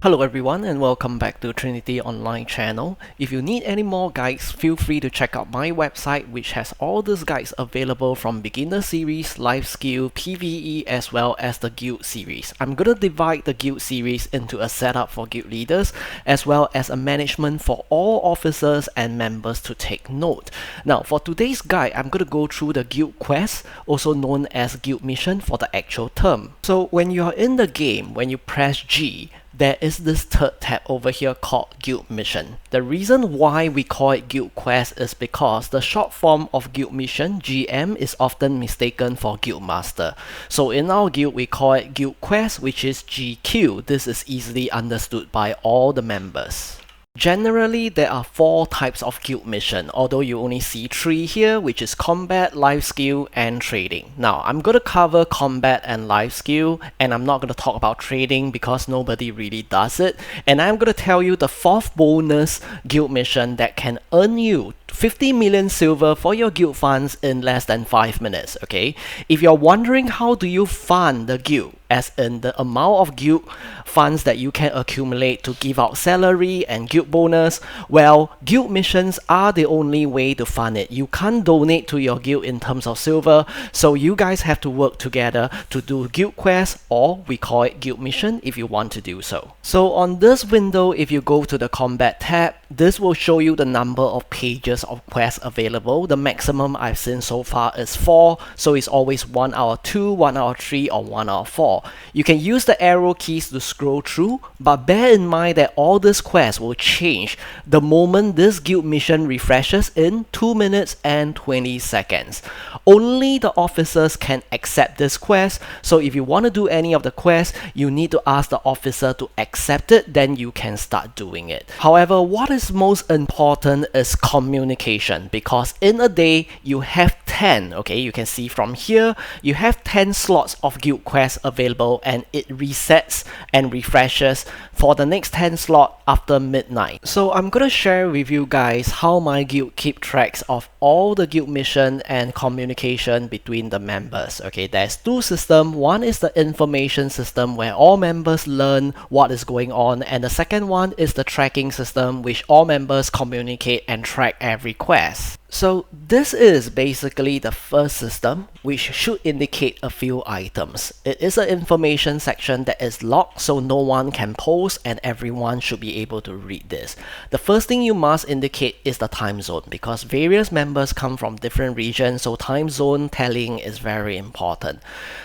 Hello everyone and welcome back to Trinity online channel. If you need any more guides, feel free to check out my website which has all these guides available from beginner series, life skill, PvE as well as the guild series. I'm gonna divide the guild series into a setup for guild leaders as well as a management for all officers and members to take note. Now for today's guide, I'm gonna go through the guild quest, also known as guild mission for the actual term. So when you are in the game, when you press G, there is this third tab over here called Guild Mission. The reason why we call it Guild Quest is because the short form of Guild Mission, GM, is often mistaken for Guild Master. So in our guild, we call it Guild Quest, which is GQ. This is easily understood by all the members. Generally, there are 4 types of guild mission, although you only see 3 here, which is combat, life skill, and trading. Now, I'm going to cover combat and life skill, and I'm not going to talk about trading because nobody really does it. And I'm going to tell you the 4th bonus guild mission that can earn you 50 million silver for your guild funds in less than 5 minutes, okay? If you're wondering how do you fund the guild, as in the amount of guild funds that you can accumulate to give out salary and guild bonus, well, guild missions are the only way to fund it. You can't donate to your guild in terms of silver, so you guys have to work together to do guild quest, or we call it guild mission if you want to do so. So on this window, if you go to the combat tab, this will show you the number of pages of quests available. The maximum I've seen so far is 4, so it's always 1 out of 2, 1 out of 3, or 1 out of 4. You can use the arrow keys to scroll through, but bear in mind that all these quests will change the moment this guild mission refreshes in 2 minutes and 20 seconds. Only the officers can accept this quest, so if you want to do any of the quests, you need to ask the officer to accept it, then you can start doing it. However, what is most important is communication, because in a day you have 10, okay, you can see from here, you have 10 slots of guild quests available, and it resets and refreshes for the next 10 slot after midnight. So I'm gonna share with you guys how my guild keep tracks of all the guild mission and communication between the members. Okay, there's 2 systems. One is the information system where all members learn what is going on, and the second one is the tracking system which all members communicate and track every quest. So this is basically the first system, which should indicate a few items. It is an information section that is locked, so no one can post and everyone should be able to read this. The first thing you must indicate is the time zone, because various members come from different regions, so time zone telling is very important.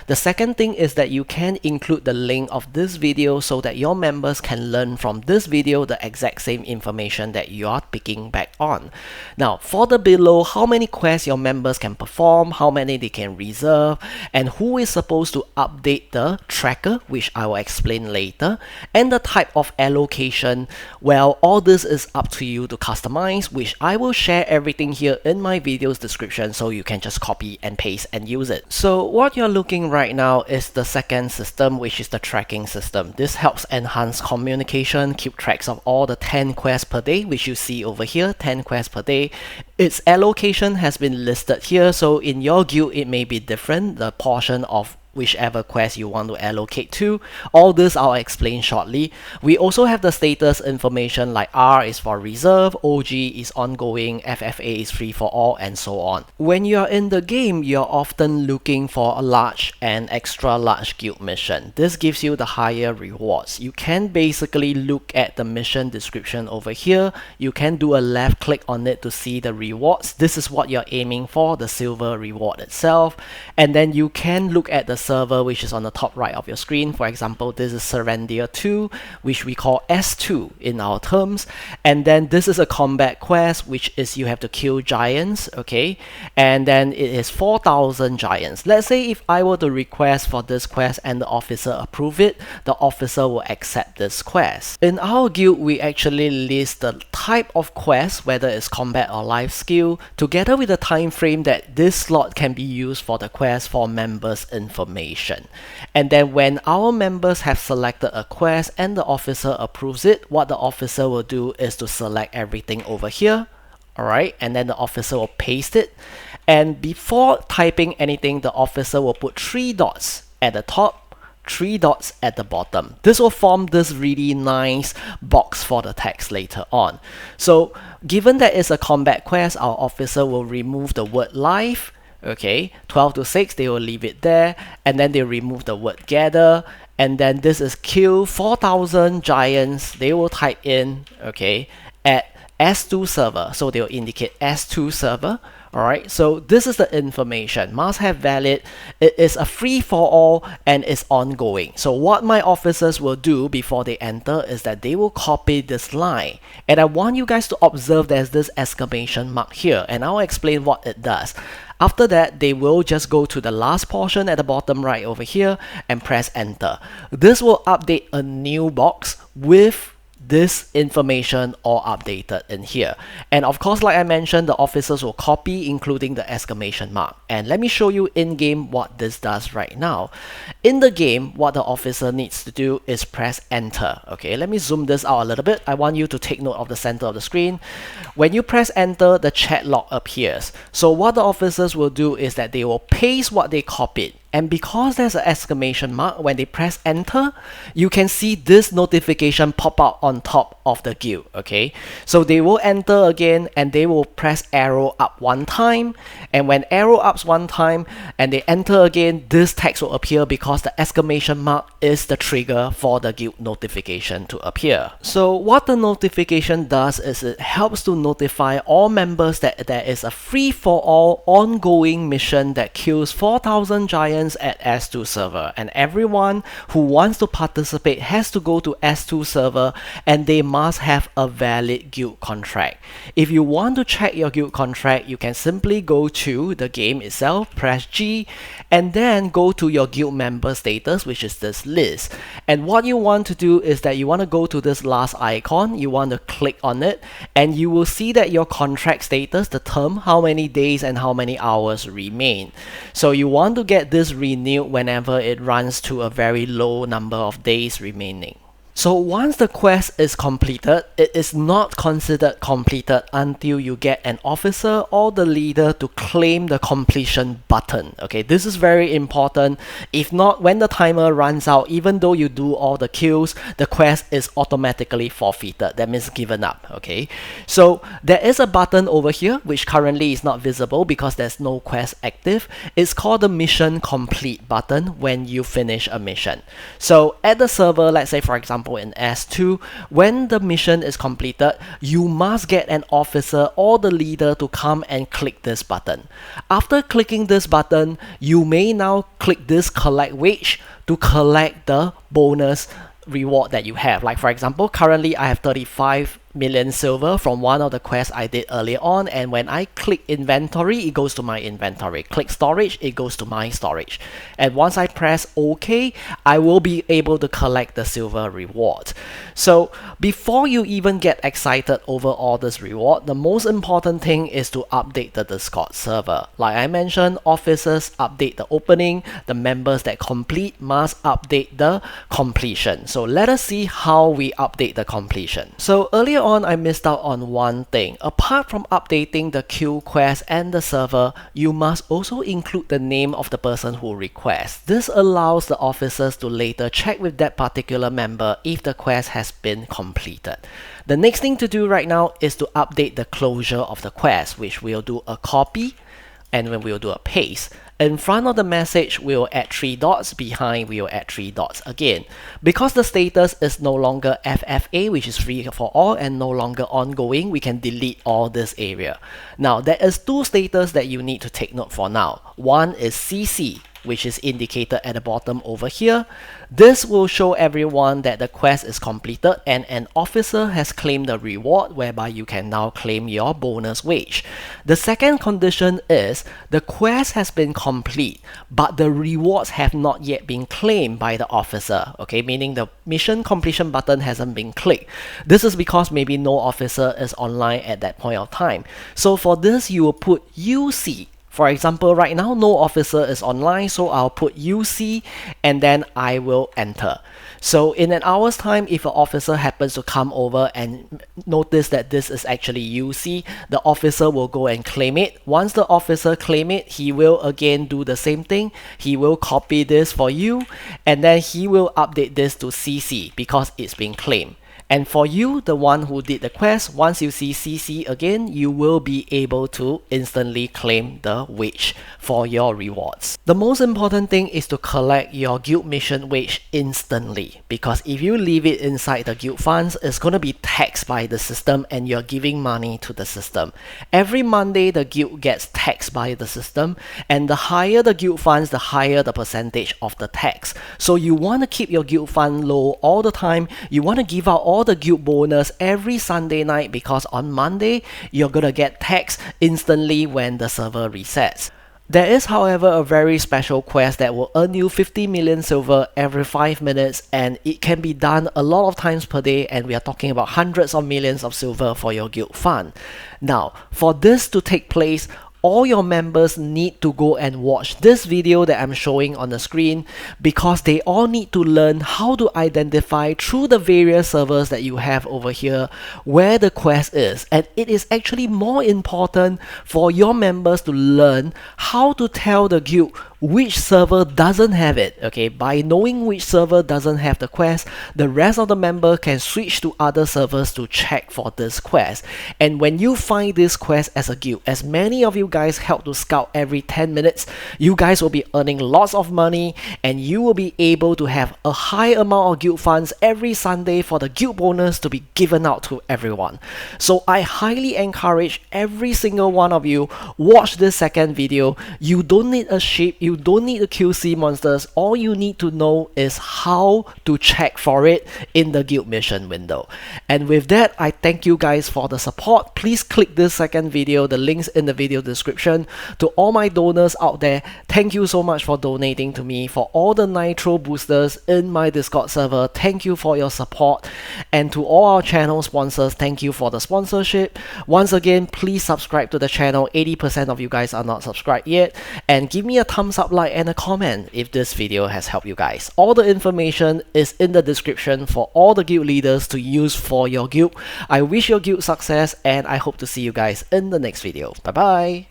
The second thing is that you can include the link of this video so that your members can learn from this video the exact same information that you are picking back on. Now, for the below, how many quests your members can perform, how many they can reserve, and who is supposed to update the tracker, which I will explain later, and the type of allocation, well, all this is up to you to customize, which I will share everything here in my video's description so you can just copy and paste and use it. So what you're looking right now is the second system, which is the tracking system. This helps enhance communication, keep tracks of all the 10 quests per day, which you see over here, 10 quests per day. Its allocation has been listed here, so in your guild it may be different, the portion of whichever quest you want to allocate to. All this I'll explain shortly. We also have the status information like R is for reserve, OG is ongoing, FFA is free for all, and so on. When you're in the game, you're often looking for a large and extra large guild mission. This gives you the higher rewards. You can basically look at the mission description over here. You can do a left click on it to see the rewards. This is what you're aiming for, the silver reward itself. And then you can look at the server which is on the top right of your screen. For example, this is Surrender 2, which we call S2 in our terms, and then this is a combat quest, which is you have to kill giants, okay, and then it is 4,000 giants. Let's say if I were to request for this quest and the officer approve it, the officer will accept this quest. In our guild, we actually list the type of quest, whether it's combat or life skill, together with the time frame that this slot can be used for the quest for members' information. And then when our members have selected a quest and the officer approves it, what the officer will do is to select everything over here, alright, and then the officer will paste it, and before typing anything, the officer will put 3 dots at the top three dots at the bottom. This will form this really nice box for the text later on. So given that it's a combat quest, our officer will remove the word live. Okay, 12 to 6, they will leave it there, and then they remove the word gather, and then this is kill 4,000 giants. They will type in, okay, at S2 server, so they will indicate S2 server. Alright, so this is the information. Must have valid. It is a free-for-all and it's ongoing. So what my officers will do before they enter is that they will copy this line. And I want you guys to observe there's this exclamation mark here, and I'll explain what it does. After that, they will just go to the last portion at the bottom right over here and press enter. This will update a new box with this information all updated in here. And of course, like I mentioned, the officers will copy, including the exclamation mark. And let me show you in game what this does right now. In the game, what the officer needs to do is press enter. Okay, let me zoom this out a little bit. I want you to take note of the center of the screen. When you press enter, the chat log appears. So what the officers will do is that they will paste what they copied. And because there's an exclamation mark, when they press enter, you can see this notification pop out on top of the guild, okay? So they will enter again and they will press arrow up one time. And when arrow ups one time and they enter again, this text will appear because the exclamation mark is the trigger for the guild notification to appear. So what the notification does is it helps to notify all members that there is a free-for-all ongoing mission that kills 4,000 giants at S2 server, and everyone who wants to participate has to go to S2 server and they must have a valid guild contract. If you want to check your guild contract, you can simply go to the game itself, press G, and then go to your guild member status, which is this list. And what you want to do is that you want to go to this last icon, you want to click on it, and you will see that your contract status, the term, how many days and how many hours remain. So you want to get this renewed whenever it runs to a very low number of days remaining. So once the quest is completed, it is not considered completed until you get an officer or the leader to claim the completion button. Okay, this is very important. If not, when the timer runs out, even though you do all the kills, the quest is automatically forfeited. That means given up. Okay, so there is a button over here which currently is not visible because there's no quest active. It's called the mission complete button when you finish a mission. So at the server, let's say for example in S2, when the mission is completed, you must get an officer or the leader to come and click this button. After clicking this button, you may now click this collect wage to collect the bonus reward that you have. Like for example, currently I have 35 million silver from one of the quests I did earlier on, and when I click inventory, it goes to my inventory. Click storage, it goes to my storage. And once I press OK, I will be able to collect the silver reward. So before you even get excited over all this reward, the most important thing is to update the Discord server. Like I mentioned, officers update the opening, the members that complete must update the completion. So let us see how we update the completion. So earlier on, I missed out on one thing. Apart from updating the queue quest and the server, you must also include the name of the person who requests. This allows the officers to later check with that particular member if the quest has been completed. The next thing to do right now is to update the closure of the quest, which we'll do a copy and then we'll do a paste. In front of the message, we'll add 3 dots. Behind, we'll add 3 dots again. Because the status is no longer FFA, which is free for all, and no longer ongoing, we can delete all this area. Now, there is 2 status that you need to take note for now. One is CC, which is indicated at the bottom over here. This will show everyone that the quest is completed and an officer has claimed the reward, whereby you can now claim your bonus wage. The second condition is the quest has been complete, but the rewards have not yet been claimed by the officer. Okay, meaning the mission completion button hasn't been clicked. This is because maybe no officer is online at that point of time. So for this, you will put UC For example, right now no officer is online, so I'll put UC and then I will enter. So in an hour's time, if an officer happens to come over and notice that this is actually UC, the officer will go and claim it. Once the officer claim it, he will again do the same thing. He will copy this for you and then he will update this to CC because it's been claimed. And for you, the one who did the quest, once you see CC again, you will be able to instantly claim the wage for your rewards. The most important thing is to collect your guild mission wage instantly, because if you leave it inside the guild funds, it's going to be taxed by the system and you're giving money to the system. Every Monday, the guild gets taxed by the system, and the higher the guild funds, the higher the percentage of the tax. So you want to keep your guild fund low all the time. You want to give out all the guild bonus every Sunday night, because on Monday you're gonna get taxed instantly when the server resets. There is, however, a very special quest that will earn you 50 million silver every 5 minutes, and it can be done a lot of times per day, and we are talking about hundreds of millions of silver for your guild fund. Now, for this to take place, all your members need to go and watch this video that I'm showing on the screen, because they all need to learn how to identify through the various servers that you have over here where the quest is. And it is actually more important for your members to learn how to tell the guild which server doesn't have it. Okay, by knowing which server doesn't have the quest, the rest of the member can switch to other servers to check for this quest. And when you find this quest as a guild, as many of you guys help to scout every 10 minutes, you guys will be earning lots of money, and you will be able to have a high amount of guild funds every Sunday for the guild bonus to be given out to everyone. So I highly encourage every single one of you, watch this second video. You don't need a ship, you don't need to kill sea monsters. All you need to know is how to check for it in the guild mission window. And with that, I thank you guys for the support. Please click this second video, the links in the video description. To all my donors out there, thank you so much for donating to me for all the nitro boosters in my Discord server. Thank you for your support. And to all our channel sponsors, thank you for the sponsorship. Once again, please subscribe to the channel. 80% of you guys are not subscribed yet, and give me a thumbs up, like, and a comment if this video has helped you guys. All the information is in the description for all the guild leaders to use for your guild. I wish your guild success, and I hope to see you guys in the next video. Bye bye.